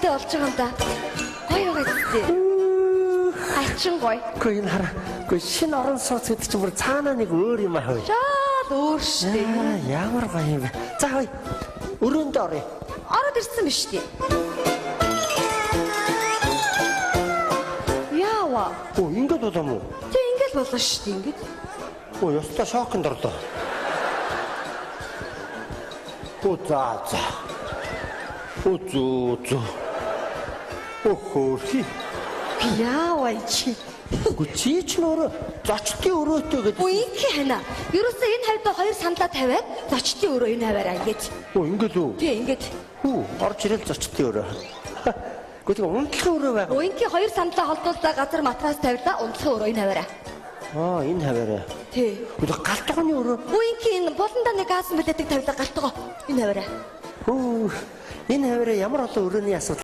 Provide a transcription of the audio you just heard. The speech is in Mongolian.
өвчтэй болж байгаа юм да. Гоё байгаадтэй. Хайчин гоё. Гэхдээ энэ хараа. Гэхдээ шинэ орон сууц гэдэг чинь бүр цаанаа нэг өөр юм аа. Шал өөр штэ. Ямар гоё юм бэ? За хөөе. Өрөөнд оръё. Ороод ирсэн биз дээ. Яава. Оо, ингэж болоо мó. Тэг ингэж болоо штэ ингэж. Оо, ёстой шоконд орлоо. Оо, за. Оо, зөө. Оо, хөөрхи. Яава чи. Чи ч нөр зочдын өрөөтэй гэдэг. Үеийнхээ хана. Ерөөсөө энэ хавьд хоёр саналаа тавиад зочдын өрөө энэ хаваараа ингэж. Оо, ингэж үү? Тий ингэж. Орж ирэл зочдын өрөө. Гэхдээ унтлахын өрөө байгаа. Үеийнхээ хоёр саналаа холдуулсан газар матрас тавирлаа унтлахын өрөө энэ хаваараа. Энэ хаваараа. Тий. Гэхдээ галтгооны өрөө. Үеийнхээ энэ болондоо нэг газ мэддэг тавирлаа галтгоо энэ хаваараа. Энэ хаваараа ямар олон өрөөний асуудал